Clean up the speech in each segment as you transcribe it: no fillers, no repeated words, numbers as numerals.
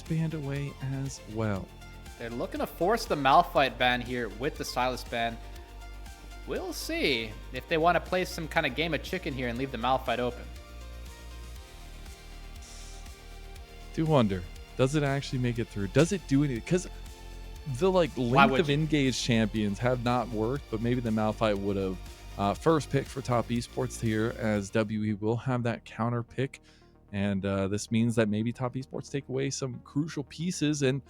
banned away as well. They're looking to force the Malphite ban here with the Silas ban. We'll see if they want to play some kind of game of chicken here and leave the Malphite open. Do wonder, does it actually make it through? Does it do anything? Because the length of engaged champions have not worked, but maybe the Malphite would have first pick for top esports here, as WE will have that counter pick. And this means that maybe top esports take away some crucial pieces, and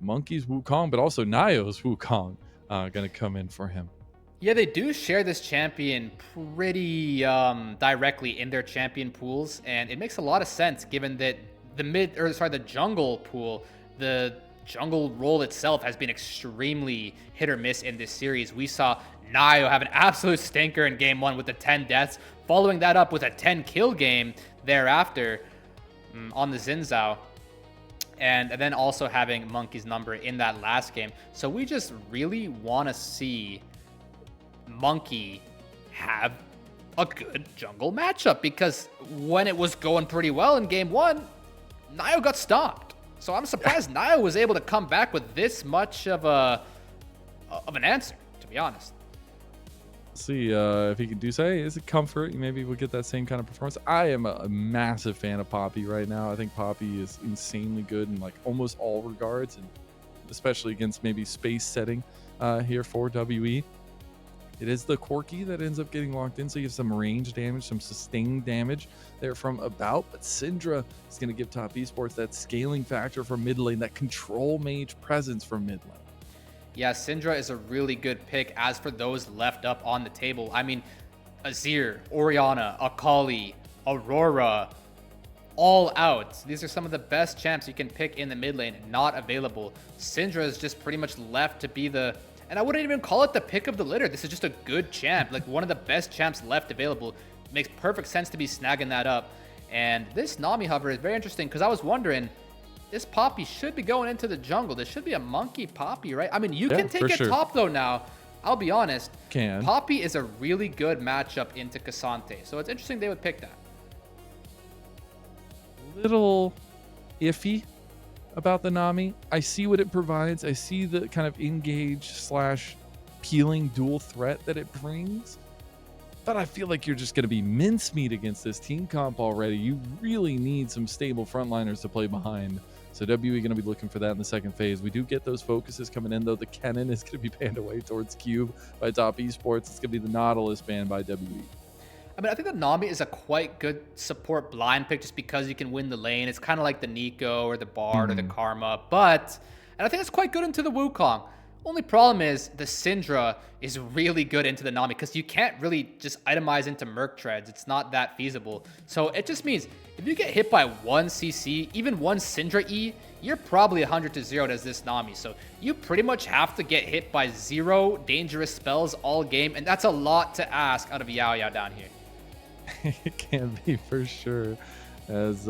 Monki's Wukong, but also NaiYou's Wukong going to come in for him. Yeah, they do share this champion pretty directly in their champion pools, and it makes a lot of sense given that the jungle pool, the jungle role itself has been extremely hit or miss in this series. We saw NaiYou have an absolute stinker in game 1 with the 10 deaths, following that up with a 10 kill game thereafter on the Xin Zhao. And then also having Monki's number in that last game. So we just really want to see Monki have a good jungle matchup, because when it was going pretty well in game 1, NaiYou got stopped. So I'm surprised NaiYou was able to come back with this much of an answer, to be honest. See if he can do so. Is it comfort? Maybe we'll get that same kind of performance. I am a massive fan of Poppy right now. I think Poppy is insanely good in almost all regards, and especially against maybe space setting here for WE. It is the Corki that ends up getting locked in, so you have some range damage, some sustained damage there from about. But Syndra is going to give top esports that scaling factor from mid lane, that control mage presence from mid lane. Yeah, Syndra is a really good pick. As for those left up on the table, I mean, Azir, Orianna, Akali, Aurora, all out. These are some of the best champs you can pick in the mid lane, not available. Syndra is just pretty much left to be the, and I wouldn't even call it the pick of the litter. This is just a good champ, one of the best champs left available. Makes perfect sense to be snagging that up. And this Nami hover is very interesting, because I was wondering, this Poppy should be going into the jungle. This should be a Monki Poppy, right? I mean, you can take it top though now. I'll be honest. Poppy is a really good matchup into K'Sante. So it's interesting they would pick that. Little iffy about the Nami. I see what it provides. I see the kind of engage / peeling dual threat that it brings. But I feel like you're just going to be mincemeat against this team comp already. You really need some stable frontliners to play behind. So WE going to be looking for that in the second phase. We do get those focuses coming in, though. The Kennen is going to be banned away towards Cube by top esports. It's going to be the Nautilus banned by WE. I mean, I think the Nami is a quite good support blind pick just because you can win the lane. It's kind of like the Nico or the Bard or the Karma. And I think it's quite good into the Wukong. Only problem is the Syndra is really good into the Nami, because you can't really just itemize into Merc Treads. It's not that feasible. So it just means if you get hit by 1 CC, even 1 Syndra E, you're probably 100-0 as this Nami. So you pretty much have to get hit by 0 dangerous spells all game, and that's a lot to ask out of Yaoyao down here. It can be, for sure, as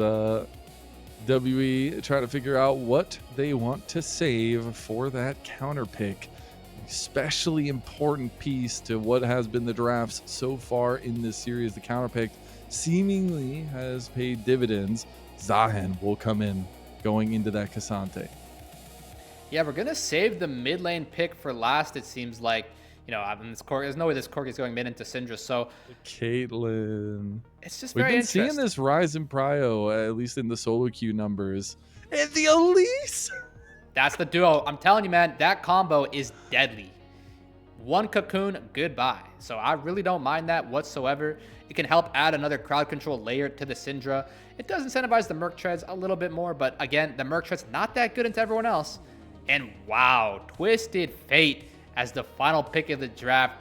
WE try to figure out what they want to save for that counter pick. Especially important piece to what has been the drafts so far in this series. The counter pick seemingly has paid dividends. Zahen will come in going into that K'Sante. Yeah, we're going to save the mid lane pick for last, it seems like. You know, there's no way this Corki is going mid into Syndra, so Caitlyn. It's just very interesting. We've been seeing this rise in prio, at least in the solo queue numbers. And the Elise! That's the duo. I'm telling you, man, that combo is deadly. 1 cocoon, goodbye. So I really don't mind that whatsoever. It can help add another crowd control layer to the Syndra. It does incentivize the Merc Treads a little bit more, but again, the Merc Treads not that good into everyone else. And wow, Twisted Fate as the final pick of the draft.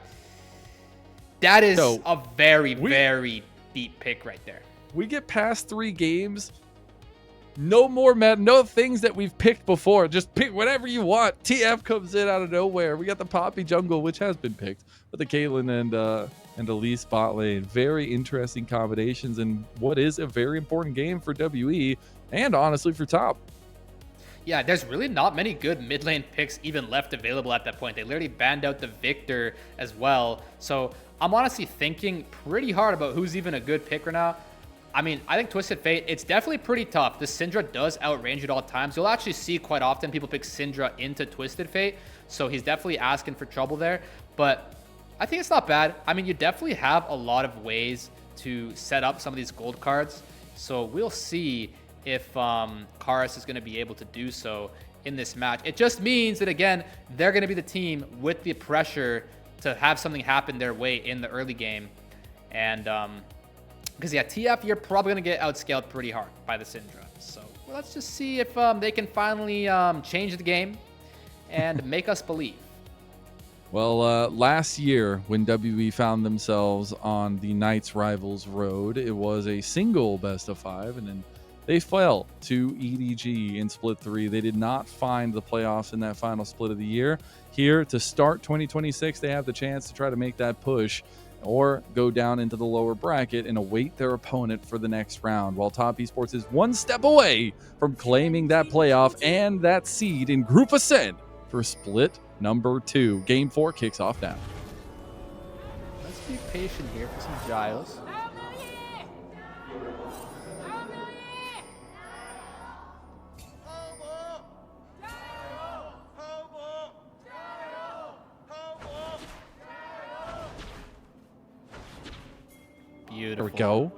That is a very, very deep pick right there. We get past 3 games. No more no things that we've picked before. Just pick whatever you want. TF comes in out of nowhere. We got the Poppy jungle, which has been picked, but the Caitlyn and Elise bot lane. Very interesting combinations, and what is a very important game for WE and honestly for top. Yeah, there's really not many good mid lane picks even left available at that point. They literally banned out the Victor as well. So I'm honestly thinking pretty hard about who's even a good pick right now. I mean, I think Twisted Fate, it's definitely pretty tough. The Syndra does outrange at all times. You'll actually see quite often people pick Syndra into Twisted Fate, so he's definitely asking for trouble there. But I think it's not bad. I mean, you definitely have a lot of ways to set up some of these gold cards, so we'll see if Karis is going to be able to do so in this match. It just means that, again, they're going to be the team with the pressure to have something happen their way in the early game. And because, yeah, TF, you're probably going to get outscaled pretty hard by the Syndra. So well, let's just see if they can finally change the game and make us believe. Well, last year when WE found themselves on the Knights Rivals road, it was a single best of 5, and then they fell to EDG in Split 3. They did not find the playoffs in that final split of the year. Here to start 2026, they have the chance to try to make that push or go down into the lower bracket and await their opponent for the next round, while Top Esports is one step away from claiming that playoff and that seed in Group Ascent for Split number 2. Game 4 kicks off now. Let's be patient here for some Giles. Beautiful. There we go.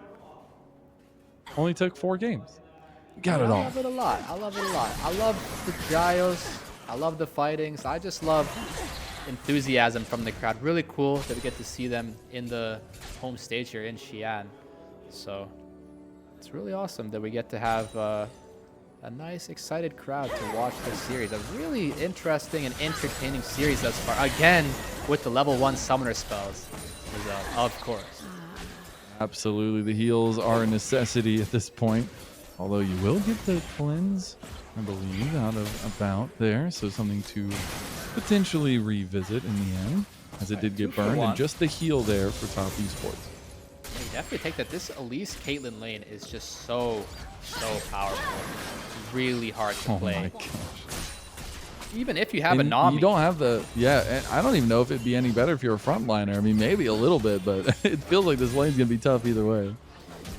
Only took 4 games. Got it all. I love it a lot. I love it a lot. I love the Giles. I love the fightings. I just love enthusiasm from the crowd. Really cool that we get to see them in the home stage here in Xi'an. So it's really awesome that we get to have a nice, excited crowd to watch this series. A really interesting and entertaining series thus far. Again, with the level 1 summoner spells, of course. Absolutely, the heals are a necessity at this point. Although you will get the cleanse, I believe, out of about there. So something to potentially revisit in the end, as it did get burned. And just the heal there for Top Esports. Yeah, you definitely take that. This Elise Caitlyn lane is just so powerful. It's really hard to play. Oh my gosh. Even if you have a Nami. You don't have the, and I don't even know if it'd be any better if you're a frontliner. I mean, maybe a little bit, but it feels like this lane's going to be tough either way.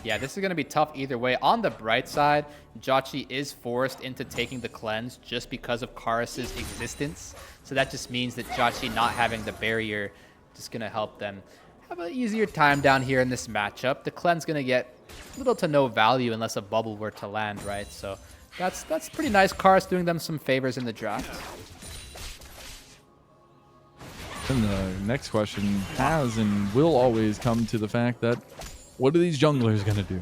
Yeah, this is going to be tough either way. On the bright side, JiaQi is forced into taking the cleanse just because of Karis' existence. So that just means that JiaQi not having the barrier just going to help them have an easier time down here in this matchup. The cleanse going to get little to no value unless a bubble were to land, right? So that's pretty nice. Karis doing them some favors in the draft. And the next question has and will always come to the fact that what are these junglers going to do?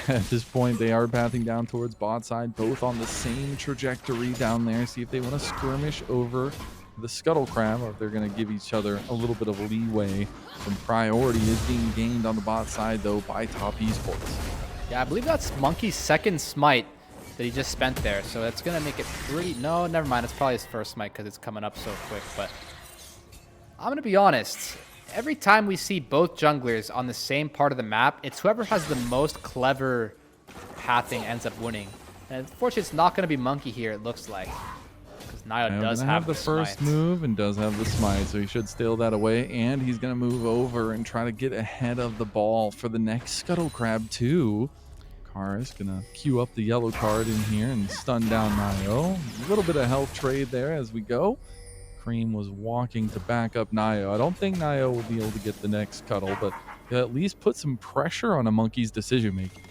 At this point, they are pathing down towards bot side, both on the same trajectory down there. See if they want to skirmish over the Scuttle Crab, or if they're going to give each other a little bit of leeway. Some priority is being gained on the bot side, though, by Top Esports. Yeah, I believe that's Monki's second smite that he just spent there. So that's going to make it pretty... No, never mind. It's probably his first smite because it's coming up so quick. But I'm going to be honest. Every time we see both junglers on the same part of the map, it's whoever has the most clever pathing ends up winning. And unfortunately, it's not going to be Monki here, it looks like. Because NaiYou does have the first move and does have the smite, so he should steal that away. And he's going to move over and try to get ahead of the ball for the next Scuttle Crab, too. Karis going to queue up the yellow card in here and stun down NaiYou. A little bit of health trade there as we go. Creme was walking to back up NaiYou. I don't think NaiYou will be able to get the next Scuttle, but at least put some pressure on a Monkey's decision-making.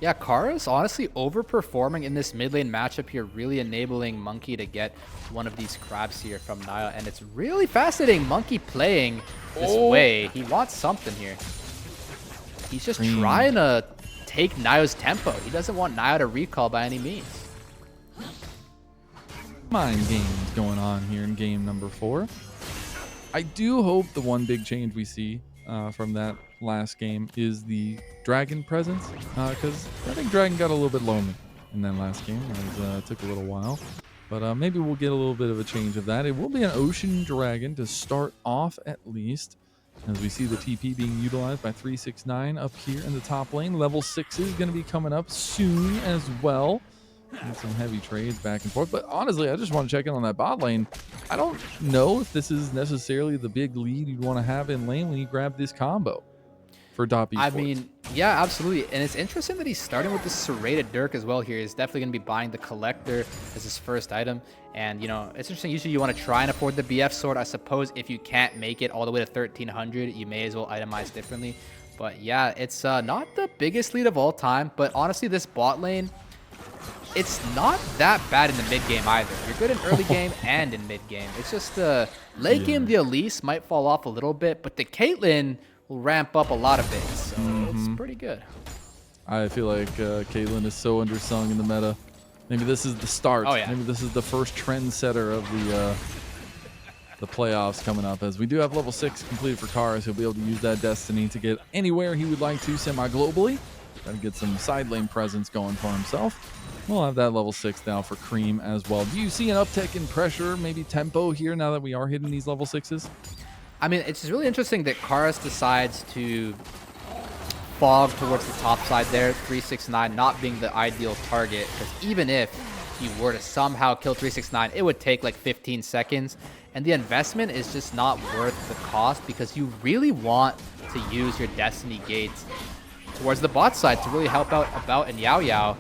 Yeah, Karis honestly overperforming in this mid lane matchup here, really enabling Monki to get one of these crabs here from NaiYou. And it's really fascinating, Monki playing this way. He wants something here. He's just trying to take NaiYou's tempo. He doesn't want NaiYou to recall by any means. Mind games going on here in game number 4. I do hope the one big change we see from that last game is the dragon presence, because I think dragon got a little bit lonely in that last game. It took a little while, but maybe we'll get a little bit of a change of that. It will be an ocean dragon to start off, at least, as we see the TP being utilized by 369 up here in the top lane. Level 6 is going to be coming up soon as well. And some heavy trades back and forth. But honestly, I just want to check in on that bot lane. I don't know if this is necessarily the big lead you'd want to have in lane when you grab this combo for Top Esports. I mean, Yeah, absolutely. And it's interesting that he's starting with the serrated Dirk as well here. He's definitely going to be buying the Collector as his first item. And, you know, it's interesting. Usually you want to try and afford the BF sword. I suppose if you can't make it all the way to 1300, you may as well itemize differently. But yeah, it's not the biggest lead of all time. But honestly, this bot lane, it's not that bad in the mid game either. You're good in early game and in mid game. It's just the late game, the Elise might fall off a little bit, but the Caitlyn will ramp up a lot of it. So it's pretty good. I feel like Caitlyn is so undersung in the meta. Maybe this is the start. Oh, yeah. Maybe this is the first trendsetter of the playoffs coming up, as we do have level 6 completed for Karis. He'll be able to use that destiny to get anywhere he would like to semi-globally. Try to get some side lane presence going for himself. We'll have that level 6 now for Creme as well. Do you see an uptick in pressure, maybe tempo here now that we are hitting these level 6s? I mean, it's really interesting that Karis decides to fog towards the top side there, 369 not being the ideal target, because even if he were to somehow kill 369, it would take like 15 seconds, and the investment is just not worth the cost, because you really want to use your Destiny gates towards the bot side to really help out About and Yaoyao.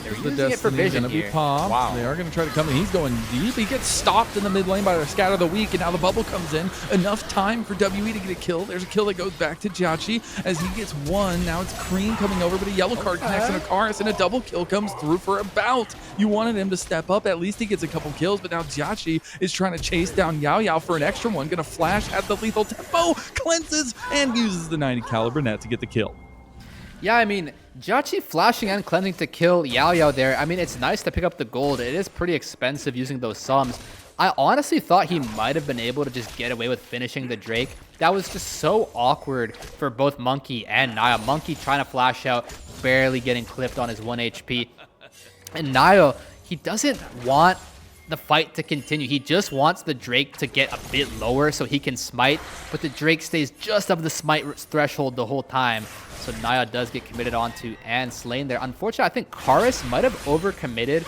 They're using it for vision gonna here. Be popped. Wow. They are going to try to come in. He's going deep. He gets stopped in the mid lane by the Scatter of the Weak, and now the bubble comes in. Enough time for WE to get a kill. There's a kill that goes back to JiaQi as he gets one. Now it's Creme coming over, but a yellow card connects and a Karis, and a double kill comes through for About. You wanted him to step up. At least he gets a couple kills, but now JiaQi is trying to chase down Yaoyao for an extra one. Going to flash at the lethal tempo, cleanses, and uses the 90 caliber net to get the kill. Yeah, I mean, JiaQi flashing and cleansing to kill Yaoyao there. I mean, it's nice to pick up the gold. It is pretty expensive using those sums. I honestly thought he might have been able to just get away with finishing the Drake. That was just so awkward for both Monki and NaiYou. Monki trying to flash out, barely getting clipped on his 1 HP. And NaiYou, he doesn't want the fight to continue. He just wants the Drake to get a bit lower so he can smite, but the Drake stays just above the smite threshold the whole time. So NaiYou does get committed onto and slain there. Unfortunately, I think Karis might have overcommitted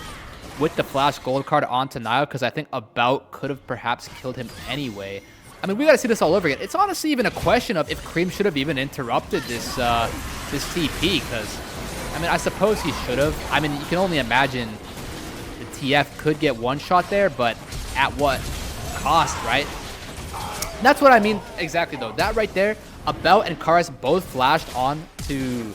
with the flash gold card onto NaiYou, because I think About could have perhaps killed him anyway. I mean, we got to see this all over again. It's honestly even a question of if Creme should have even interrupted this this TP, because, I mean, I suppose he should have. I mean, you can only imagine the TF could get one shot there, but at what cost, right? That's what I mean exactly, though. That right there, About and Karis both flashed on to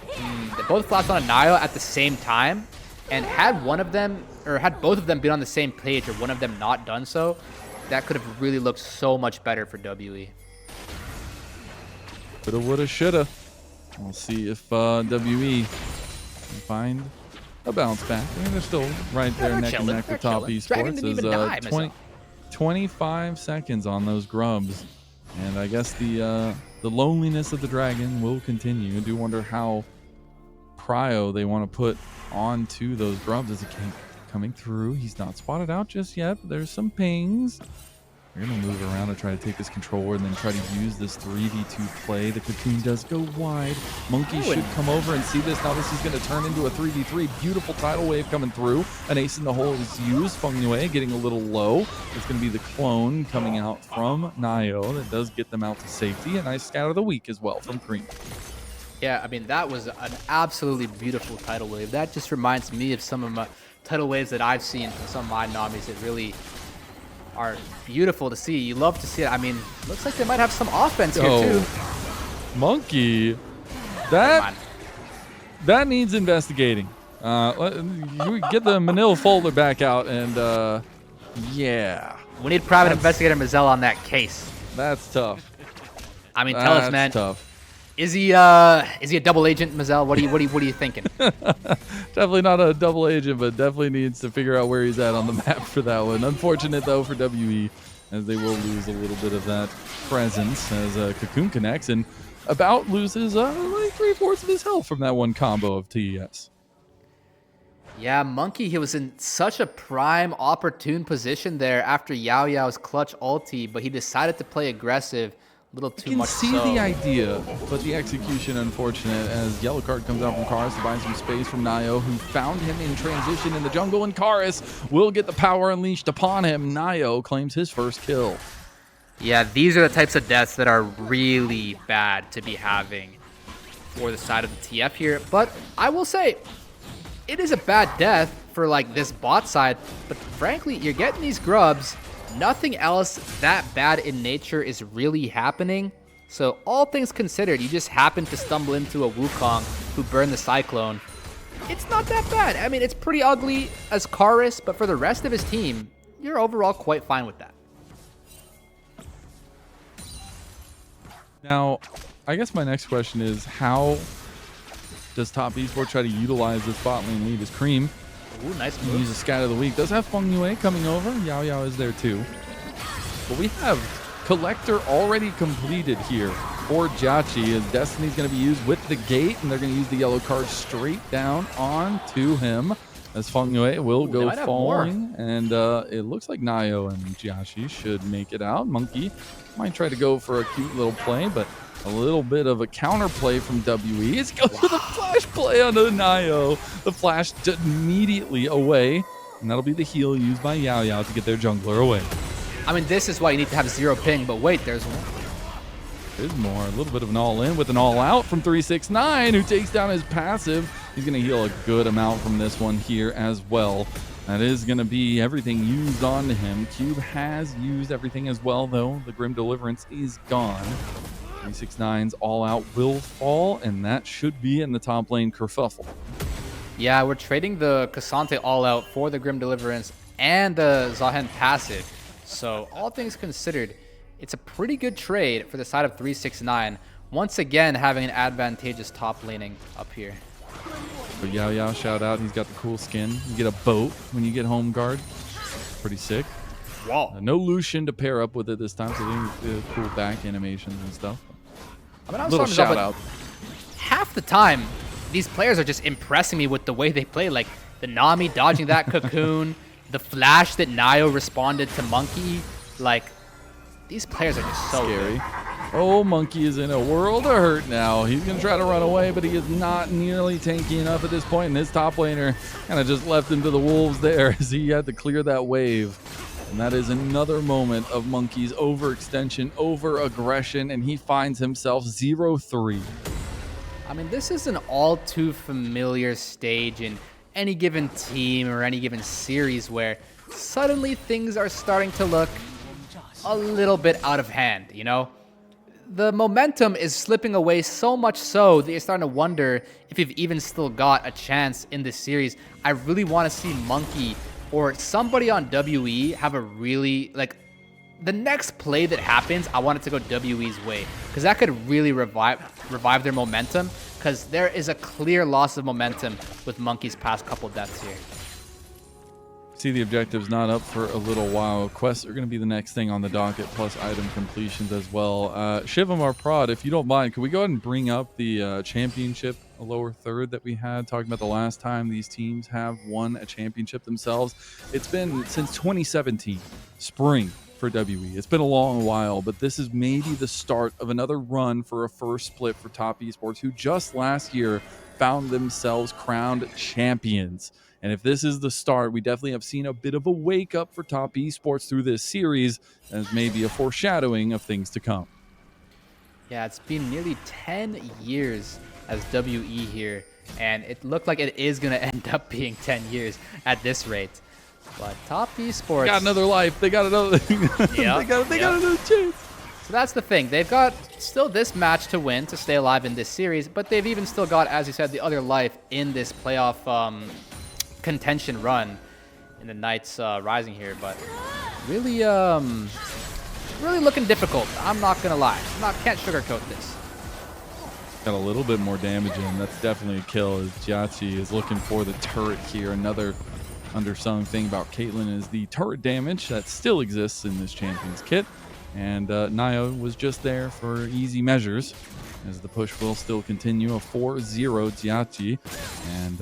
they both flashed on a NaiYou at the same time, and had one of them, or had both of them been on the same page, or one of them not done so, that could have really looked so much better for WE. Coulda, woulda, shoulda. We'll see if WE can find a bounce back. I mean, they're still right there neck and neck with top esports. As 25 seconds on those grubs. And I guess the loneliness of the dragon will continue. I do wonder how prio they want to put onto those grubs as it came coming through. He's not spotted out just yet, but there's some pings. We're going to move around and try to take this controller and then try to use this 3v2 play. The cocoon does go wide. Monki should come over and see this. Now this is going to turn into a 3v3. Beautiful tidal wave coming through. An ace in the hole is used. Fengyue getting a little low. It's going to be the clone coming out from NaiYou that does get them out to safety. A nice scatter of the week as well from Creme. Yeah, I mean, that was an absolutely beautiful tidal wave. That just reminds me of some of my tidal waves that I've seen from some of my Namis that really are beautiful to see. You love to see it. I mean, looks like they might have some offense here too. Monki, that needs investigating. You get the Manila folder back out, and yeah, we need private investigator Mazel on that case. That's tough. I mean, tell us, man. Tough. Is he a double agent, Mazel? What are you thinking? Definitely not a double agent, but definitely needs to figure out where he's at on the map for that one. Unfortunate though for WE, as they will lose a little bit of that presence as Cocoon connects, and About loses like 3/4 of his health from that one combo of TES. Yeah, Monki, he was in such a prime, opportune position there after Yaoyao's clutch ulti, but he decided to play aggressive. A little too much. You can see the idea, but the execution unfortunate, as yellow card comes out from Karis to buy some space from NaiYou, who found him in transition in the jungle, and Karis will get the power unleashed upon him. NaiYou claims his first kill. Yeah, these are the types of deaths that are really bad to be having. for the side of the TF here. But I will say, it is a bad death for like this bot side, but frankly, you're getting these grubs. Nothing else that bad in nature is really happening. So all things considered, you just happen to stumble into a Wukong who burned the Cyclone. It's not that bad. I mean, it's pretty ugly as Karis, but for the rest of his team, you're overall quite fine with that. Now, I guess my next question is, how does Top Esports try to utilize this bot lane lead? Is Creme? Ooh, nice Use move. a scat of the week. Does have Fengyue coming over. Yaoyao is there too. But we have Collector already completed here for JiaQi, as Destiny's going to be used with the gate, and they're going to use the yellow card straight down onto him, as Fengyue will go falling. And it looks like NaiYou and JiaQi should make it out. Monki might try to go for a cute little play, but a little bit of a counter play from WE. It's goes for the flash play onto NaiYou. The flash immediately away, and that'll be the heal used by Yaoyao to get their jungler away. I mean, this is why you need to have 0 ping, but wait, there's one. There's more. A little bit of an all-in with an all-out from 369, who takes down his passive. He's going to heal a good amount from this one here as well. That is going to be everything used onto him. Cube has used everything as well, though. The Grim Deliverance is gone. 369's all-out will fall, and that should be in the top lane kerfuffle. Yeah, we're trading the Cassante all-out for the Grim Deliverance and the Zahen passive. So all things considered, it's a pretty good trade for the side of 369. Once again, having an advantageous top laning up here. But Yaoyao, shout out. He's got the cool skin. You get a boat when you get home guard. Pretty sick. Wow. No Lucian to pair up with it this time, so they do cool back animations and stuff. I mean, Little shout out. Half the time, these players are just impressing me with the way they play. Like the Nami dodging that cocoon, the flash that NaiYou responded to Monki. Like, these players are just so scary. good. Oh, Monki is in a world of hurt now. He's going to try to run away, but he is not nearly tanky enough at this point, and his top laner kind of just left him to the wolves there as he had to clear that wave. And that is another moment of Monki's overextension, over-aggression, and he finds himself 0-3. I mean, this is an all too familiar stage in any given team or any given series where suddenly things are starting to look a little bit out of hand, you know? The momentum is slipping away so much so that you're starting to wonder if you've even still got a chance in this series. I really want to see Monki or somebody on WE have a really, like, the next play that happens, I want it to go WE's way, because that could really revive their momentum, because there is a clear loss of momentum with Monki's past couple deaths here. See, the objective's not up for a little while. Quests are going to be the next thing on the docket, plus item completions as well. Shivam, our prod, if you don't mind, could we go ahead and bring up the championship, a lower third that we had, talking about the last time these teams have won a championship themselves? It's been since 2017, spring for WE. It's been a long while, but this is maybe the start of another run for a first split for Top Esports, who just last year found themselves crowned champions. And if this is the start, we definitely have seen a bit of a wake up for Top Esports through this series, as maybe a foreshadowing of things to come. Yeah, it's been nearly 10 years as WE here, and it looked like it is going to end up being 10 years at this rate. But Top Esports Got another life. They got another. Yeah, they got another chance. So that's the thing. They've got still this match to win to stay alive in this series, but they've even still got, as you said, the other life in this playoff contention run in the Knights Rising here. But really, really looking difficult. I'm not gonna lie. Can't sugarcoat this. Got a little bit more damage in. That's definitely a kill, as JiaQi is looking for the turret here. Another undersung thing about Caitlyn is the turret damage that still exists in this champion's kit. And NaiYou was just there for easy measures, as the push will still continue. A 4-0 JiaQi, and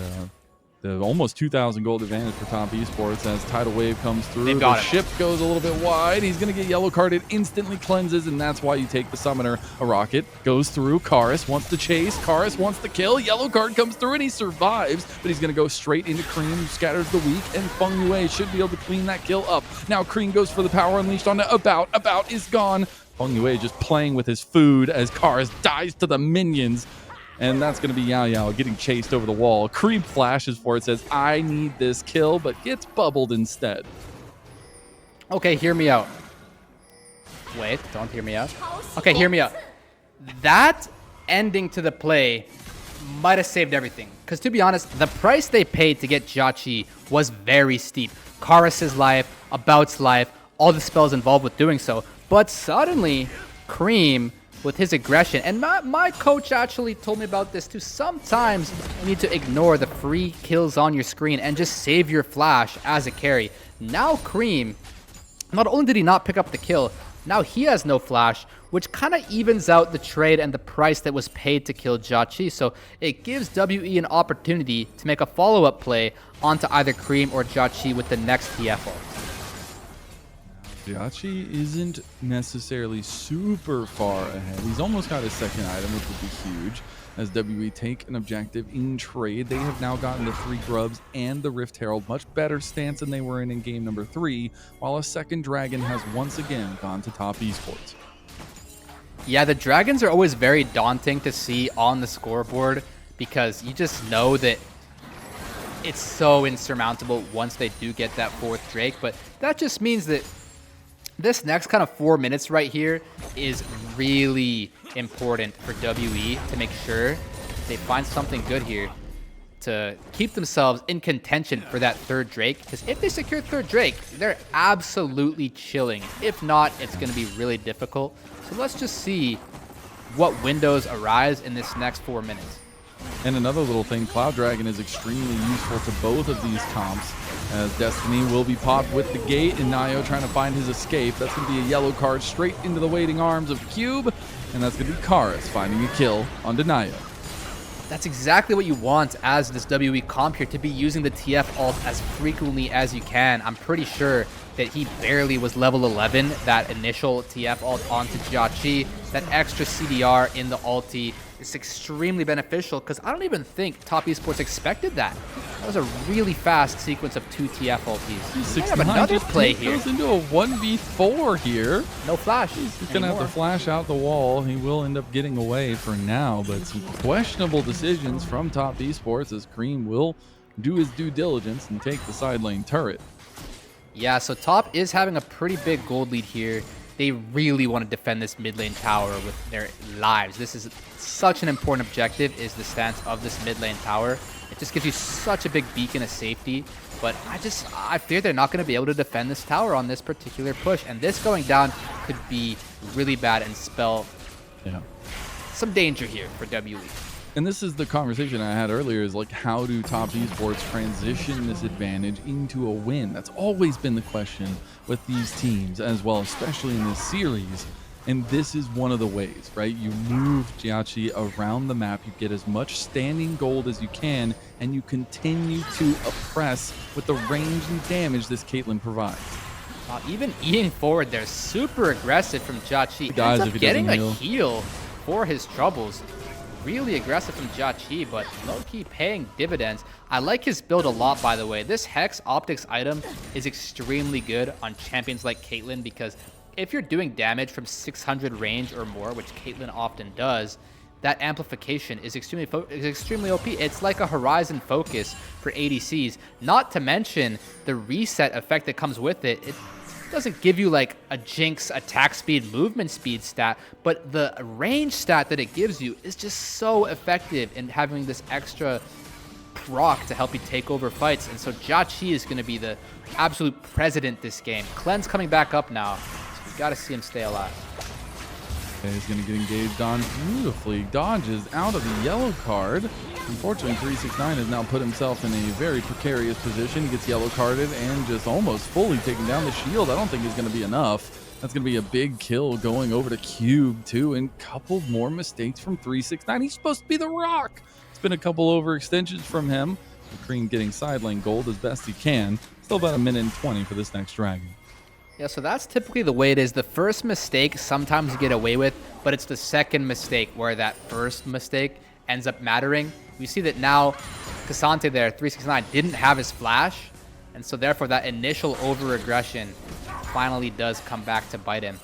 the almost 2,000 gold advantage for Top Esports as Tidal Wave comes through. The ship goes a little bit wide. He's going to get yellow carded, instantly cleanses, and that's why you take the summoner. A rocket goes through. Karis wants to chase. Karis wants to kill. Yellow card comes through, and he survives, but he's going to go straight into Creme, who scatters the weak, and Fengyue should be able to clean that kill up. Now Creme goes for the power unleashed on About. About is gone. Fengyue just playing with his food as Karis dies to the minions. And that's going to be Yaoyao getting chased over the wall. Creme flashes for it, says, I need this kill, but gets bubbled instead. Okay, hear me out. Wait, don't hear me out. Okay, hear me out. That ending to the play might have saved everything. Because to be honest, the price they paid to get JiaQi was very steep. Karis' life, About's life, all the spells involved with doing so. But suddenly, Creme, with his aggression, and my coach actually told me about this too, sometimes you need to ignore the free kills on your screen and just save your flash as a carry. Now Creme, not only did he not pick up the kill, now he has no flash, which kind of evens out the trade and the price that was paid to kill JiaQi. So it gives WE an opportunity to make a follow-up play onto either Creme or JiaQi with the next TF ult. JiaQi isn't necessarily super far ahead. He's almost got his second item, which would be huge. As WE take an objective in trade, they have now gotten the 3 grubs and the Rift Herald. Much better stance than they were in game number 3, while a second dragon has once again gone to top esports. Yeah, the dragons are always very daunting to see on the scoreboard because you just know that it's so insurmountable once they do get that 4th Drake. But that just means that this next kind of 4 minutes right here is really important for WE to make sure they find something good here to keep themselves in contention for that 3rd Drake. Because if they secure 3rd Drake, they're absolutely chilling. If not, it's going to be really difficult. So let's just see what windows arise in this next 4 minutes. And another little thing, Cloud Dragon is extremely useful to both of these comps, as Destiny will be popped with the gate and NaiYou trying to find his escape. That's going to be a yellow card straight into the waiting arms of Cube, and that's going to be Karis finding a kill on NaiYou. That's exactly what you want as this WE comp here, to be using the TF ult as frequently as you can. I'm pretty sure that he barely was level 11, that initial TF ult onto JiaQi. That extra CDR in the ulti is extremely beneficial because I don't even think Top Esports expected that. That was a really fast sequence of 2 TF ultis. We have another play here. Goes into a 1v4 here. No flash. He's going to have to flash out the wall. He will end up getting away for now, but some questionable decisions from Top Esports as Creme will do his due diligence and take the side lane turret. Yeah, so Top is having a pretty big gold lead here. They really want to defend this mid lane tower with their lives. This is such an important objective, is the stance of this mid lane tower. It just gives you such a big beacon of safety. But I fear they're not going to be able to defend this tower on this particular push. And this going down could be really bad and spell some danger here for WE. And this is the conversation I had earlier, is like, how do Top Esports transition this advantage into a win? That's always been the question with these teams as well, especially in this series. And this is one of the ways, right? You move JiaQi around the map, you get as much standing gold as you can, and you continue to oppress with the range and damage this Caitlyn provides. Even eating forward, they're super aggressive from JiaQi. Dies ends if up he doesn't getting a heal. heal for his troubles. Really aggressive from JiaQi, but low-key paying dividends. I like his build a lot, by the way. This Hex Optics item is extremely good on champions like Caitlyn, because if you're doing damage from 600 range or more, which Caitlyn often does, that amplification is extremely OP. It's like a Horizon focus for ADCs, not to mention the reset effect that comes with it. It doesn't give you like a Jinx attack speed, movement speed stat, but the range stat that it gives you is just so effective in having this extra proc to help you take over fights. And so JiaQi is going to be the absolute president this game. Clean's coming back up now, so we got to see him stay alive. He's going to get engaged on beautifully, dodges out of the yellow card. Unfortunately, 369 has now put himself in a very precarious position. He gets yellow carded and just almost fully taking down the shield. I don't think he's going to be enough. That's going to be a big kill going over to Cube too, and a couple more mistakes from 369. He's supposed to be the rock. It's been a couple overextensions from him. Creme getting side lane gold as best he can. Still about a minute and 20 for this next dragon. Yeah, so that's typically the way it is. The first mistake sometimes you get away with, but it's the second mistake where that first mistake ends up mattering. We see that now Cassante there, 369, didn't have his flash, and so therefore that initial over-aggression finally does come back to bite him.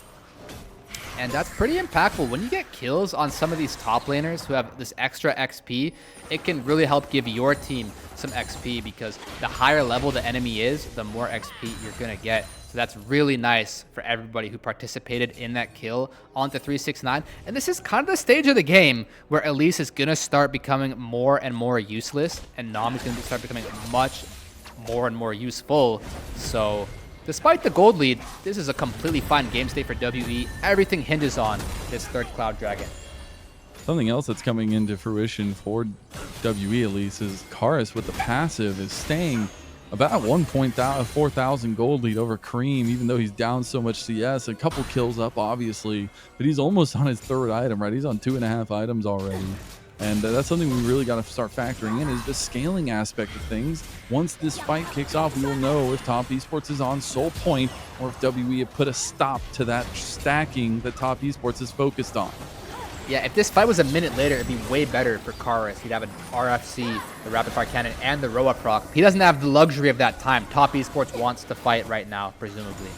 and that's pretty impactful. When you get kills on some of these top laners who have this extra XP, it can really help give your team some XP, because the higher level the enemy is, the more XP you're going to get. So that's really nice for everybody who participated in that kill onto 369. And this is kind of the stage of the game where Elise is going to start becoming more and more useless, and Nam is going to start becoming much more and more useful. So despite the gold lead, this is a completely fine game state for WE. Everything hinges on this third Cloud Dragon. Something else that's coming into fruition for WE at least is Karis with the passive is staying about 4,000 gold lead over Creme, even though he's down so much CS. A couple kills up, obviously, but he's almost on his third item, right? He's on 2.5 items already. And that's something we really got to start factoring in, is the scaling aspect of things. Once this fight kicks off, we will know if Top Esports is on Soul Point or if WE have put a stop to that stacking that Top Esports is focused on. Yeah, if this fight was a minute later, it'd be way better for Karis. He'd have an RFC, the Rapid Fire Cannon, and the Roa proc. He doesn't have the luxury of that time. Top Esports wants to fight right now, presumably.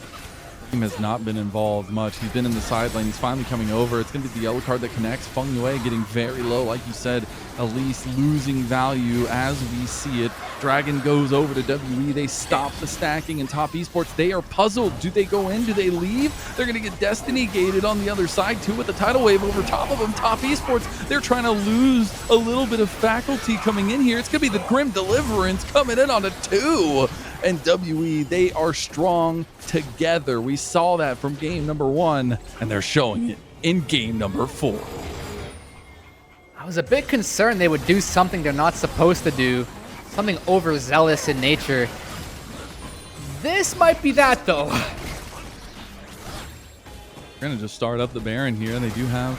Has not been involved much. He's been in the side lane. He's finally coming over. It's going to be the yellow card that connects. Fengyue getting very low. Like you said, Elise losing value as we see it. Dragon goes over to WE. They stop the stacking, and Top Esports, they are puzzled. Do they go in? Do they leave? They're going to get Destiny gated on the other side too with the tidal wave over top of them. Top Esports, they're trying to lose a little bit of faculty coming in here. It's going to be the Grim Deliverance coming in on a 2. And WE, they are strong together. We saw that from game number 1, and they're showing it in game number 4. I was a bit concerned they would do something they're not supposed to do, something overzealous in nature. This might be that, though. They're going to just start up the Baron here. They do have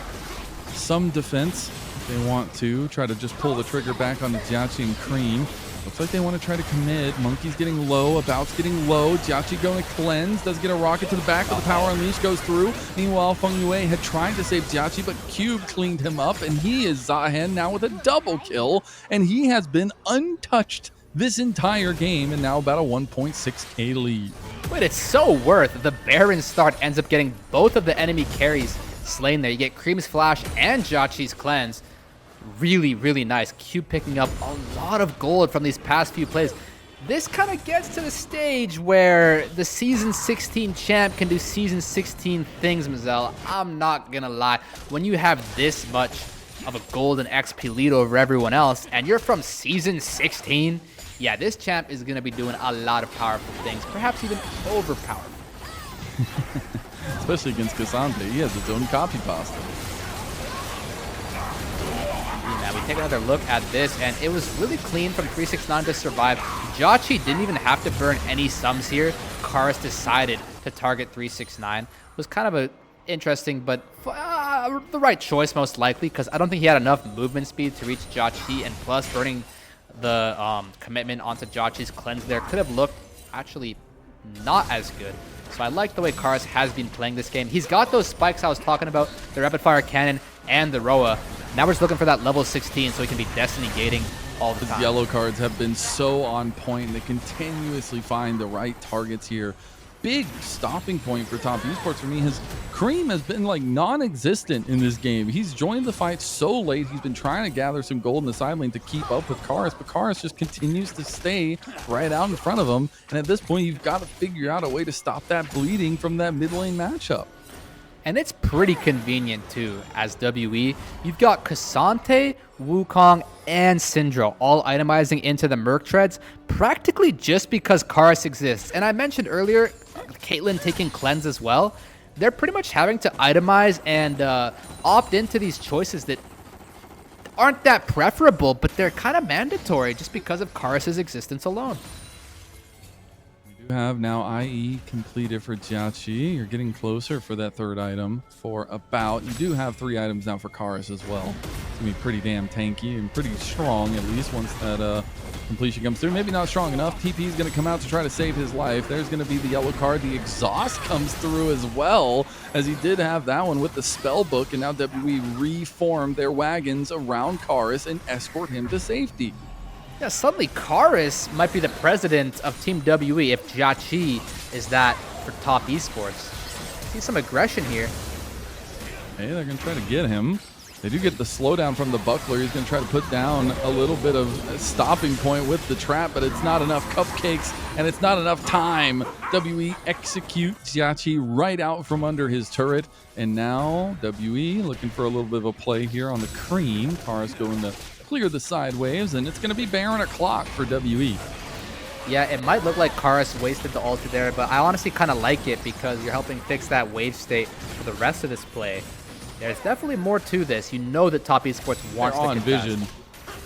some defense if they want to. Try to just pull the trigger back on the JiaQi and Creme. Looks like they want to try to commit. Monkey's getting low. About's getting low. JiaQi going to cleanse. Does get a rocket to the back, but the power unleash goes through. Meanwhile, Fengyue had tried to save JiaQi, but Cube cleaned him up, and he is Zahen now with a double kill, and he has been untouched this entire game, and now about a 1.6k lead. But it's so worth the Baron start ends up getting both of the enemy carries slain there. You get Creme's flash and JiaQi's cleanse. Really, really nice. Cube picking up a lot of gold from these past few plays. This kind of gets to the stage where the Season 16 champ can do Season 16 things, Mazel. I'm not gonna lie. When you have this much of a gold and XP lead over everyone else, and you're from Season 16, yeah, this champ is gonna be doing a lot of powerful things, perhaps even overpowered. Especially against Cassandre. He has his own copy pasta. We take another look at this, and it was really clean from 369 to survive. JiaQi didn't even have to burn any sums here. Karis decided to target 369. It was kind of a interesting, but the right choice most likely, because I don't think he had enough movement speed to reach JiaQi, and plus burning the commitment onto JiaQi's cleanse there could have looked actually not as good. So I like the way Karis has been playing this game. He's got those spikes I was talking about, the Rapid Fire Cannon and the Roa. Now we're just looking for that level 16 so he can be Destiny gating all the time. The yellow cards have been so on point. They continuously find the right targets here. Big stopping point for Top Esports for me is Creme has been like non-existent in this game. He's joined the fight so late. He's been trying to gather some gold in the side lane to keep up with Karis, but Karis just continues to stay right out in front of him. And at this point, you've got to figure out a way to stop that bleeding from that mid lane matchup. And it's pretty convenient too, as WE. You've got Cassandre, Wukong, and Syndra all itemizing into the Merc Treads, practically just because Karis exists. And I mentioned earlier, Caitlyn taking cleanse as well. They're pretty much having to itemize and opt into these choices that aren't that preferable, but they're kind of mandatory just because of Karis' existence alone. You have now IE completed for JiaQi. You're getting closer for that third item for About. You do have 3 items now for Karis as well. It's going to be pretty damn tanky and pretty strong, at least once that completion comes through. Maybe not strong enough. TP is going to come out to try to save his life. There's going to be the yellow card. The exhaust comes through as well, as he did have that one with the spell book, and now WE reformed their wagons around Karis and escort him to safety. Yeah, suddenly Karis might be the president of Team WE if JiaQi is that for Top Esports. See some aggression here. Hey, they're going to try to get him. They do get the slowdown from the buckler. He's going to try to put down a little bit of a stopping point with the trap, but it's not enough cupcakes, and it's not enough time. WE executes JiaQi right out from under his turret, and now WE looking for a little bit of a play here on the Creme. Karis going to clear the side waves, and it's going to be Baron o'clock for WE. Yeah, it might look like Karis wasted the ulti there, but I honestly kind of like it because you're helping fix that wave state for the rest of this play. There's definitely more to this. You know that Top Esports wants to contest. Vision.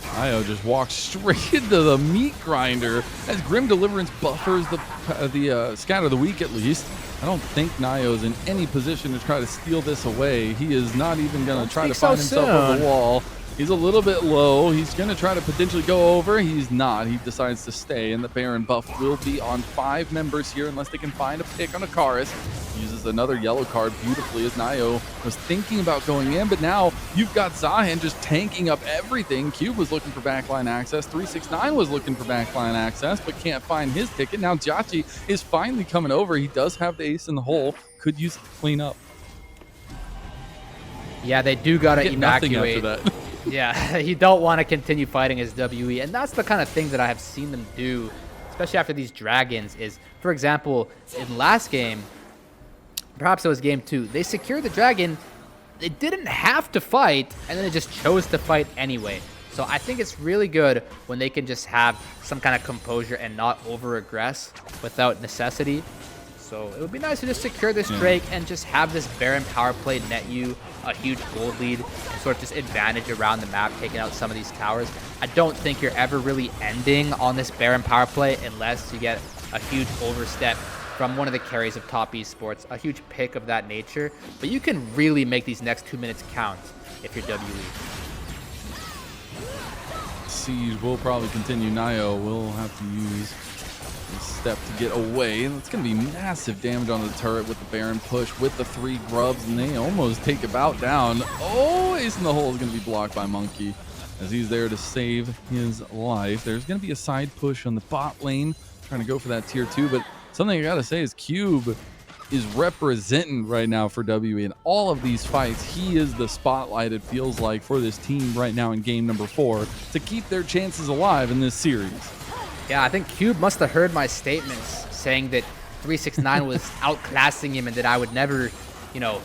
NaiYou just walks straight into the meat grinder as Grim Deliverance buffers the scatter of the week at least. I don't think NaiYou is in any position to try to steal this away. He is not even going to try to find himself on the wall. He's a little bit low. He's going to try to potentially go over. He's not. He decides to stay, and the Baron buff will be on 5 members here unless they can find a pick on a Karis. Uses another yellow card beautifully as NaiYou was thinking about going in, but now you've got Zahan just tanking up everything. Cube was looking for backline access. 369 was looking for backline access, but can't find his ticket. Now JiaQi is finally coming over. He does have the ace in the hole. Could use it to clean up. Yeah, they do got to evacuate. Nothing after that. Yeah, you don't want to continue fighting as WE, and that's the kind of thing that I have seen them do, especially after these dragons, is, for example, in last game, perhaps it was game 2, they secured the dragon, they didn't have to fight, and then they just chose to fight anyway. So I think it's really good when they can just have some kind of composure and not over-aggress without necessity. So it would be nice to just secure this Drake and just have this Baron power play net you a huge gold lead and sort of just advantage around the map, taking out some of these towers. I don't think you're ever really ending on this Baron power play unless you get a huge overstep from one of the carries of Top Esports, a huge pick of that nature. But you can really make these next 2 minutes count if you're WE. Siege will probably continue. NaiYou will have to use a step to get away. It's going to be massive damage on the turret with the Baron push with the 3 grubs, and they almost take about down. Oh, ace in the hole is going to be blocked by Monki as he's there to save his life. There's going to be a side push on the bot lane, trying to go for that tier 2, but something I got to say is Cube is representing right now for WE in all of these fights. He is the spotlight, it feels like, for this team right now in game number 4 to keep their chances alive in this series. Yeah, I think Cube must have heard my statements saying that 369 was outclassing him and that I would never, you know,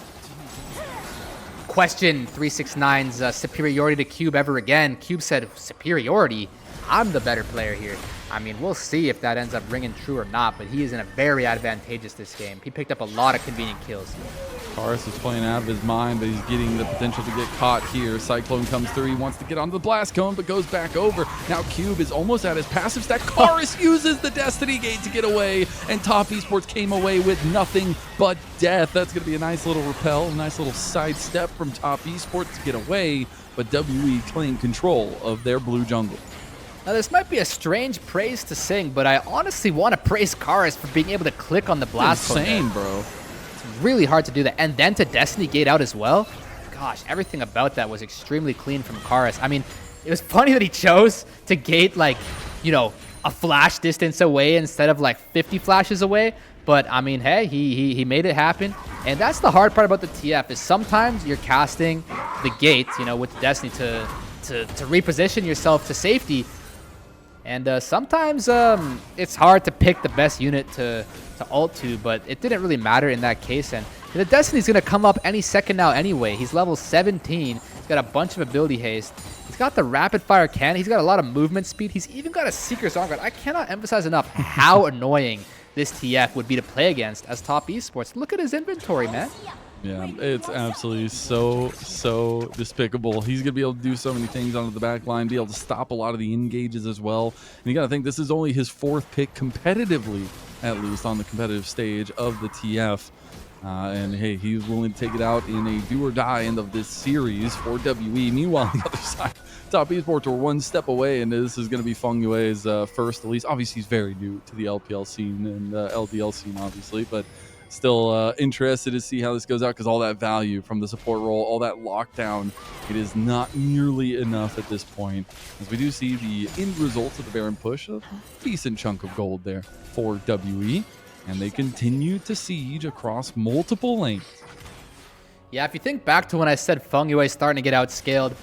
question 369's superiority to Cube ever again. Cube said, superiority? I'm the better player here. I mean, we'll see if that ends up ringing true or not, but he is in a very advantageous this game. He picked up a lot of convenient kills. Karis is playing out of his mind, but he's getting the potential to get caught here. Cyclone comes through. He wants to get onto the blast cone, but goes back over. Now Cube is almost at his passive stack. Karis uses the Destiny Gate to get away, and Top Esports came away with nothing but death. That's going to be a nice little repel, a nice little sidestep from Top Esports to get away, but WE claim control of their blue jungle. Now, this might be a strange praise to sing, but I honestly want to praise Karis for being able to click on the blast cone. Insane, bro. It's really hard to do that. And then to Destiny Gate out as well. Gosh, everything about that was extremely clean from Karis. I mean, it was funny that he chose to gate, like, you know, a flash distance away instead of, like, 50 flashes away. But, I mean, hey, he made it happen. And that's the hard part about the TF is sometimes you're casting the gate, you know, with Destiny to reposition yourself to safety. And sometimes it's hard to pick the best unit to ult to, but it didn't really matter in that case. And the Destiny's going to come up any second now anyway. He's level 17. He's got a bunch of ability haste. He's got the rapid fire cannon. He's got a lot of movement speed. He's even got a Seeker's Arm Guard. I cannot emphasize enough how annoying this TF would be to play against as Top Esports. Look at his inventory, man. Yeah, it's absolutely so despicable. He's going to be able to do so many things onto the back line, be able to stop a lot of the engages as well. And you got to think this is only his 4th pick competitively, at least on the competitive stage of the TF. And hey, he's willing to take it out in a do or die end of this series for WE. Meanwhile, on the other side, Top Esports are 1 step away, and this is going to be Fengyue's first release. Obviously, he's very new to the LPL scene and LDL scene, obviously, but still interested to see how this goes out because all that value from the support role, all that lockdown, it is not nearly enough at this point. As we do see the end results of the Baron push, a decent chunk of gold there for WE, and they continue to siege across multiple lanes. Yeah, if you think back to when I said Fengyue starting to get outscaled,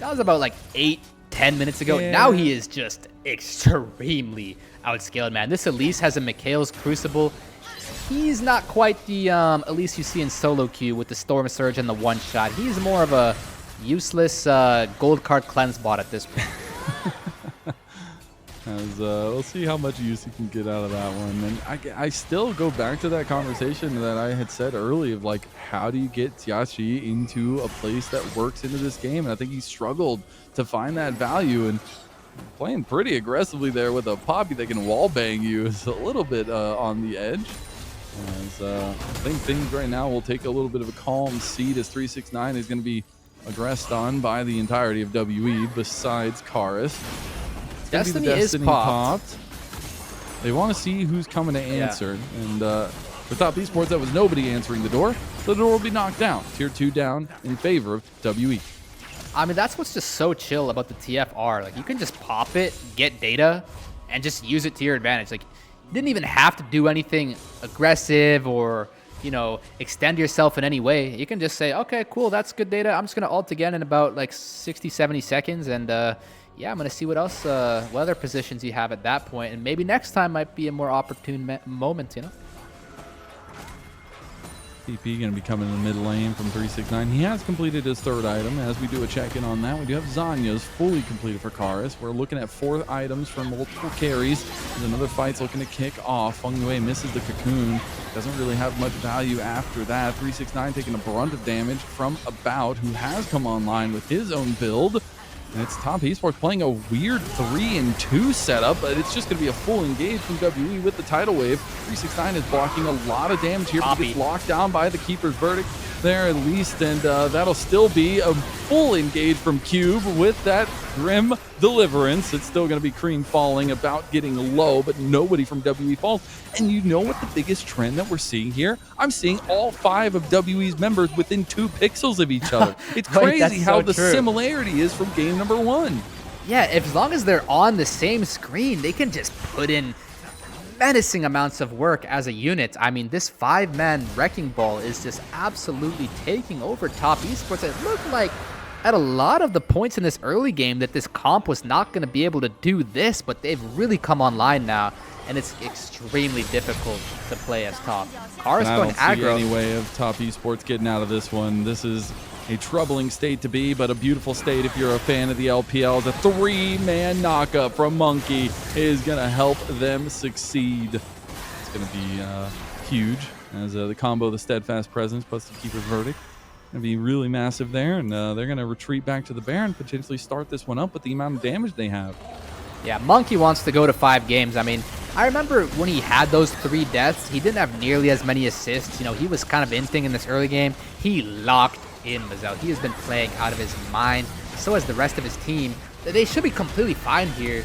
that was about like 8-10 minutes ago. Yeah. Now he is just extremely outscaled, man. This Elise has a Mikhail's Crucible. He's not quite the Elise you see in solo queue with the Storm Surge and the one-shot. He's more of a useless gold card cleanse bot at this point. We'll see how much use you can get out of that one. And I still go back to that conversation that I had said earlier of like, how do you get JiaQi into a place that works into this game? And I think he struggled to find that value, and playing pretty aggressively there with a Poppy that can wallbang you is a little bit on the edge. As, I think things right now will take a little bit of a calm seat as 369 is going to be aggressed on by the entirety of WE besides Karis. Destiny is popped. They want to see who's coming to answer. Yeah. And for Top Esports, that was nobody answering the door. So the door will be knocked down. Tier 2 down in favor of WE. I mean, that's what's just so chill about the TFR. Like, you can just pop it, get data, and just use it to your advantage. Like, you didn't even have to do anything aggressive or, you know, extend yourself in any way. You can just say, okay, cool, that's good data. I'm just going to ult again in about like 60, 70 seconds. And yeah, I'm going to see what else, what other positions you have at that point. And maybe next time might be a more opportune moment, you know? TP going to be coming in the mid lane from 369. He has completed his third item. As we do a check-in on that, we do have Zanya's fully completed for Karis. We're looking at 4 items from multiple carries. There's another fight's looking to kick off. Fengyue misses the cocoon. Doesn't really have much value after that. 369 taking a brunt of damage from About, who has come online with his own build. And it's Top Esports playing a weird 3-2 setup, but it's just going to be a full engage from WE with the tidal wave. 369 is blocking a lot of damage here, but gets locked down by the Keeper's Verdict there at least, and that'll still be a full engage from Cube with that Grim Deliverance. It's still going to be Creme falling, About getting low, but nobody from WE falls. And you know what the biggest trend that we're seeing here? I'm seeing all 5 of WE's members within 2 pixels of each other. It's crazy how the similarity is from game number 1. Yeah, as long as they're on the same screen, they can just put in menacing amounts of work as a unit. I mean, this 5-man Wrecking Ball is just absolutely taking over Top Esports. It looked like at a lot of the points in this early game that this comp was not going to be able to do this, but they've really come online now, and it's extremely difficult to play as top. Karis going aggro. I don't see any way of Top Esports getting out of this one. This is a troubling state to be, but a beautiful state if you're a fan of the LPL. The 3-man knockup from Monki is going to help them succeed. It's going to be huge as the combo, the Steadfast Presence plus the Keeper's Verdict. Going to be really massive there, and they're going to retreat back to the Baron, potentially start this one up with the amount of damage they have. Yeah, Monki wants to go to 5 games. I mean, I remember when he had those 3 deaths, he didn't have nearly as many assists. You know, he was kind of inting in this early game. He locked in Mazel. He has been playing out of his mind. So has the rest of his team. They should be completely fine here,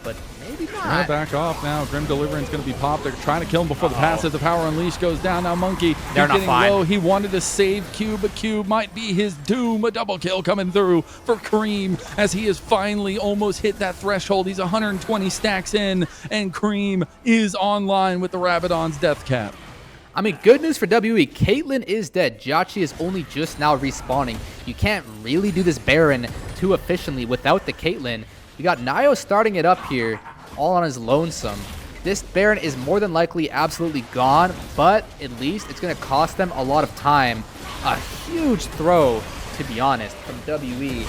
but maybe not. They're gonna back off now. Grim Deliverance going to be popped. They're trying to kill him before the passive. The Power Unleash goes down. Now Monki, they're not fine. Low. He wanted to save Cube, but Cube might be his doom. A double kill coming through for Creme as he has finally almost hit that threshold. He's 120 stacks in, and Creme is online with the Rabadon's death cap. I mean, good news for WE. Caitlyn is dead. JiaQi is only just now respawning. You can't really do this Baron too efficiently without the Caitlyn. We got NaiYou starting it up here, all on his lonesome. This Baron is more than likely absolutely gone, but at least it's going to cost them a lot of time. A huge throw, to be honest, from WE.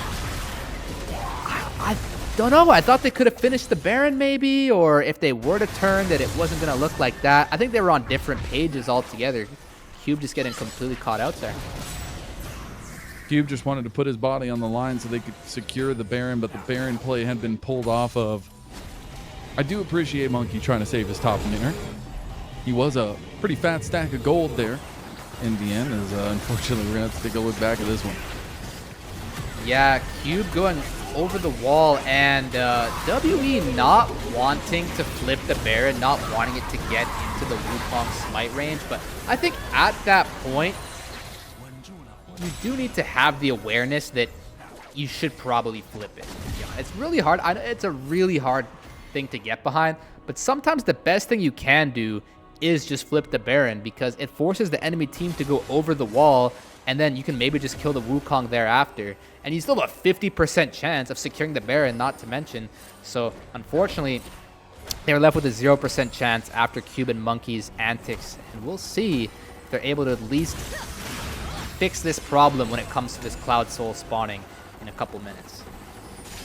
I don't know. I thought they could have finished the Baron maybe, or if they were to turn that it wasn't going to look like that. I think they were on different pages altogether. Cube just getting completely caught out there. Cube just wanted to put his body on the line so they could secure the Baron, but the Baron play had been pulled off of. I do appreciate Monki trying to save his top laner. He was a pretty fat stack of gold there in the end, as unfortunately we're going to have to take a look back at this one. Yeah, Cube going over the wall, and WE not wanting to flip the Baron, not wanting it to get into the Wukong smite range, but I think at that point, you do need to have the awareness that you should probably flip it. Yeah, it's really hard. It's a really hard thing to get behind, but sometimes the best thing you can do is just flip the Baron because it forces the enemy team to go over the wall, and then you can maybe just kill the Wukong thereafter, and you still have a 50% chance of securing the Baron, not to mention. So unfortunately, they were left with a 0% chance after Cube and Monki's antics, and we'll see if they're able to at least fix this problem when it comes to this Cloud Soul spawning in a couple minutes.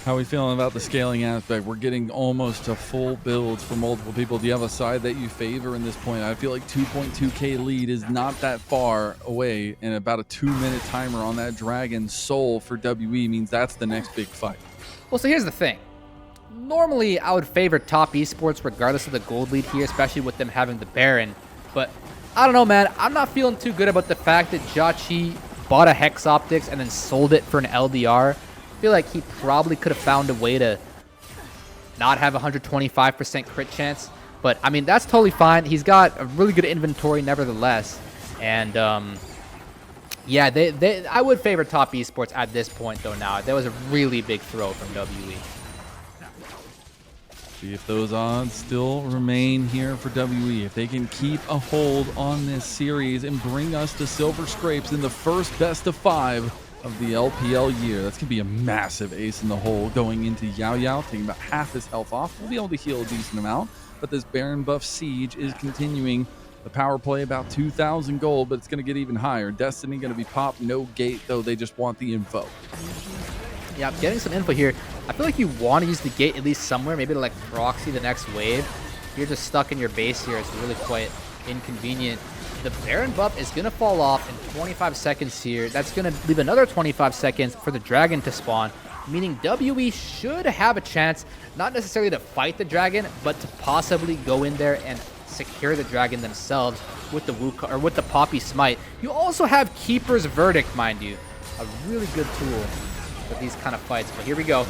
How are we feeling about the scaling aspect? We're getting almost to full builds for multiple people. Do you have a side that you favor in this point? I feel like 2.2k lead is not that far away, and about a 2-minute timer on that Dragon Soul for WE means that's the next big fight. Well, so here's the thing. Normally, I would favor top esports regardless of the gold lead here, especially with them having the Baron. But I don't know, man. I'm not feeling too good about the fact that JiaQi bought a Hex Optics and then sold it for an LDR. I feel like he probably could have found a way to not have a 125% crit chance. But, I mean, that's totally fine. He's got a really good inventory nevertheless. And, yeah, I would favor top esports at this point, though, now. That was a really big throw from WE. See if those odds still remain here for WE. If they can keep a hold on this series and bring us to silver scrapes in the first best of 5 of the LPL year. That's going to be a massive ace in the hole going into Yaoyao, taking about half his health off. We'll be able to heal a decent amount, but this Baron buff siege is continuing. The power play about 2,000 gold, but it's going to get even higher. Destiny going to be popped. No gate, though. They just want the info. Yeah, I'm getting some info here. I feel like you want to use the gate at least somewhere, maybe to like proxy the next wave. You're just stuck in your base here. It's really quite inconvenient. The Baron buff is going to fall off in 25 seconds here. That's going to leave another 25 seconds for the Dragon to spawn, meaning WE should have a chance, not necessarily to fight the Dragon, but to possibly go in there and secure the Dragon themselves with the Wukong or with the Poppy Smite. You also have Keeper's Verdict, mind you, a really good tool for these kind of fights. But here we go.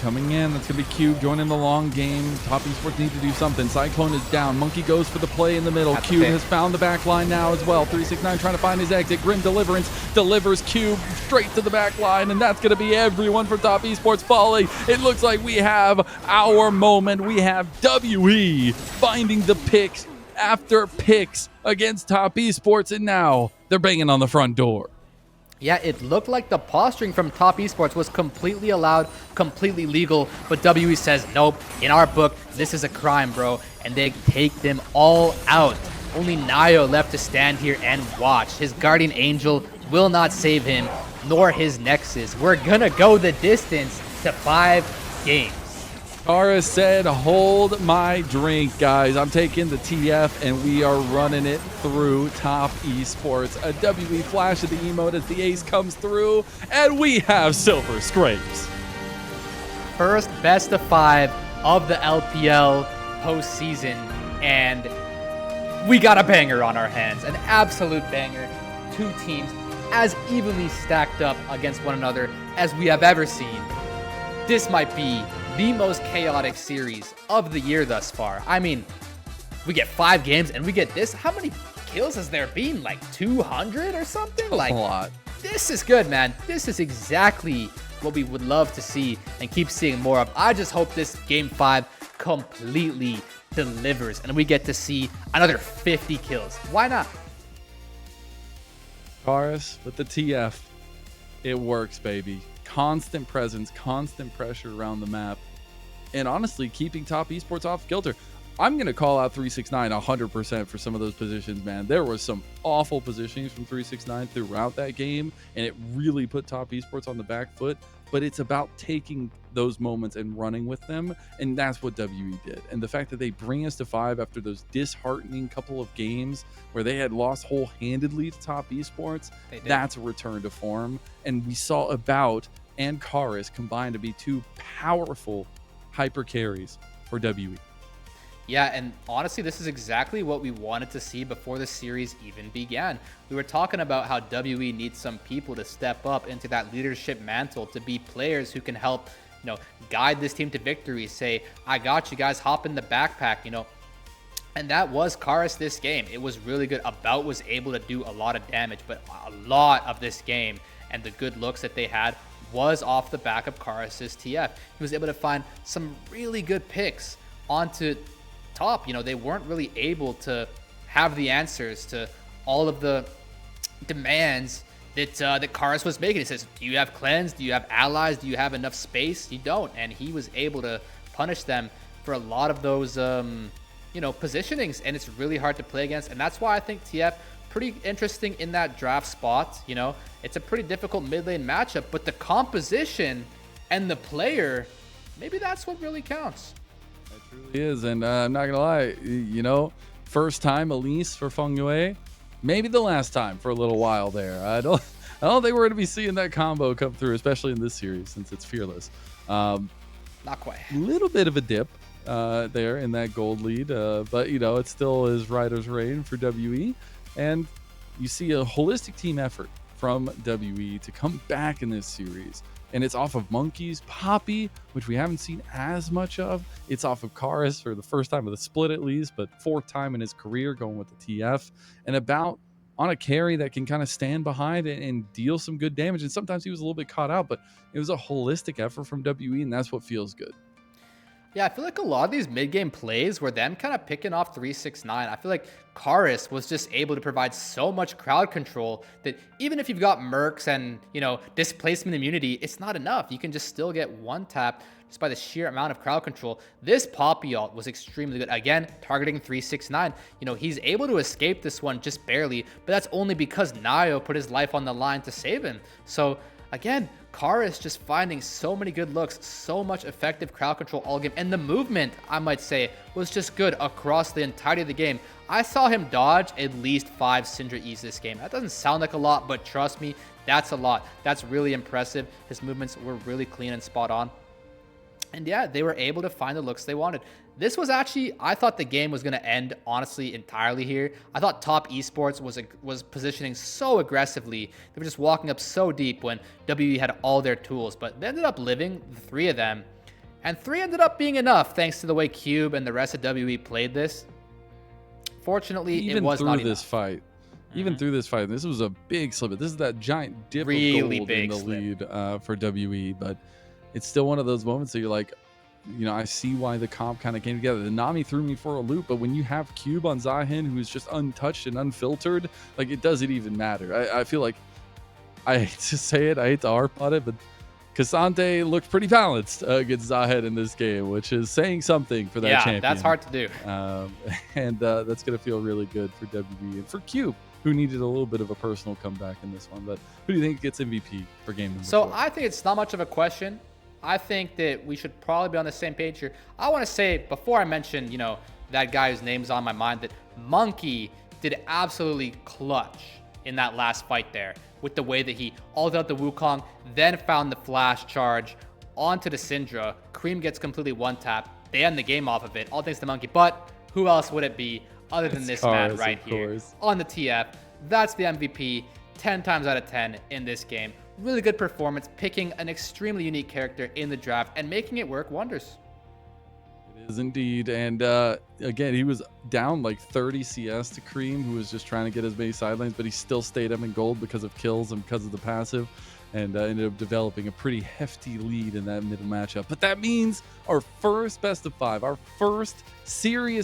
Coming in. That's going to be Cube joining the long game. Top esports need to do something. Cyclone is down. Monkey goes for the play in the middle. Cube has found the back line now as well. 369 trying to find his exit. Grim Deliverance delivers Cube straight to the back line, and that's going to be everyone for top esports falling. It looks like we have our moment. We have WE finding the picks after picks against top esports, and now they're banging on the front door. Yeah, it looked like the posturing from top esports was completely allowed, completely legal, but WE says, nope, in our book, this is a crime, bro, and they take them all out. Only NaiYou left to stand here and watch. His Guardian Angel will not save him, nor his Nexus. We're gonna go the distance to 5 games. Karis said, hold my drink, guys. I'm taking the TF, and we are running it through top esports. A WE flash of the emote as the ace comes through, and we have silver scrapes. First best of 5 of the LPL postseason, and we got a banger on our hands. An absolute banger. 2 teams as evenly stacked up against one another as we have ever seen. This might be the most chaotic series of the year thus far. I mean, we get 5 games and we get this. How many kills has there been? Like 200 or something? Like, a lot. This is good, man. This is exactly what we would love to see and keep seeing more of. I just hope this game 5 completely delivers and we get to see another 50 kills. Why not? Karis with the TF. It works, baby. Constant presence, constant pressure around the map, and honestly keeping top esports off kilter. I'm going to call out 369 100% for some of those positions, man. There was some awful positionings from 369 throughout that game, and it really put top esports on the back foot. But it's about taking those moments and running with them, and that's what WE did. And the fact that they bring us to 5 after those disheartening couple of games where they had lost whole-handedly to top esports, that's a return to form. And we saw About and Karis combined to be 2 powerful hyper carries for WE. Yeah, and honestly, this is exactly what we wanted to see before the series even began. We were talking about how WE needs some people to step up into that leadership mantle, to be players who can help, guide this team to victory. Say, I got you guys, hop in the backpack, And that was Karis this game. It was really good. About was able to do a lot of damage, but a lot of this game and the good looks that they had was off the back of Karis' TF. He was able to find some really good picks onto top. They weren't really able to have the answers to all of the demands that Karis was making. He says, do you have cleanse? Do you have allies? Do you have enough space? You don't. And he was able to punish them for a lot of those, positionings. And it's really hard to play against. And that's why I think TF pretty interesting in that draft spot. It's a pretty difficult mid lane matchup, but the composition and the player, maybe that's what really counts. It truly is. And I'm not going to lie, first time Elise for Fengyue. Maybe the last time for a little while there. I don't think we're going to be seeing that combo come through, especially in this series since it's fearless. Not quite. A little bit of a dip there in that gold lead, but it still is Rider's reign for WE, and you see a holistic team effort from WE to come back in this series. And it's off of Monki's Poppy, which we haven't seen as much of. It's off of Karis for the first time of the split at least, but fourth time in his career going with the TF. And about on a carry that can kind of stand behind and deal some good damage. And sometimes he was a little bit caught out, but it was a holistic effort from WE, and that's what feels good. Yeah, I feel like a lot of these mid-game plays were them kind of picking off 369. I feel like Karis was just able to provide so much crowd control that even if you've got Mercs and, displacement immunity, it's not enough. You can just still get one tap just by the sheer amount of crowd control. This Poppy ult was extremely good. Again, targeting 369. He's able to escape this one just barely, but that's only because NaiYou put his life on the line to save him. So, again, Karis just finding so many good looks, so much effective crowd control all game, and the movement, I might say, was just good across the entirety of the game. I saw him dodge at least 5 Syndra E's this game. That doesn't sound like a lot, but trust me, that's a lot. That's really impressive. His movements were really clean and spot on. And yeah, they were able to find the looks they wanted. This was actually, I thought the game was going to end, honestly, entirely here. I thought top esports was positioning so aggressively. They were just walking up so deep when WE had all their tools. But they ended up living, the 3 of them. And 3 ended up being enough, thanks to the way Cube and the rest of WE played this. Fortunately, it was not enough. Even through this fight, this was a big slip. This is that giant dip really of gold in the lead for WE. But it's still one of those moments that you're like, I see why the comp kind of came together. The Nami threw me for a loop, but when you have Cube on Zahin, who's just untouched and unfiltered, like, it doesn't even matter. I feel like, I hate to say it, I hate to harp on it, but Cassante looked pretty balanced against Zahin in this game, which is saying something for that champion. Yeah, that's hard to do. And that's going to feel really good for WE and for Cube, who needed a little bit of a personal comeback in this one. But who do you think gets MVP for game number 4? I think it's not much of a question. I think that we should probably be on the same page here. I want to say, before I mention, that guy whose name's on my mind, that Monki did absolutely clutch in that last fight there with the way that he ulted out the Wukong, then found the flash charge onto the Syndra. Creme gets completely one-tap. They end the game off of it, all thanks to Monki. But who else would it be other than this man right here on the TF? That's the MVP, 10 times out of 10 in this game. Really good performance, picking an extremely unique character in the draft and making it work wonders. It is indeed. And again, he was down like 30 CS to Creme, who was just trying to get as many sidelines, but he still stayed up in gold because of kills and because of the passive, and ended up developing a pretty hefty lead in that middle matchup. But that means our first best of 5, our first serious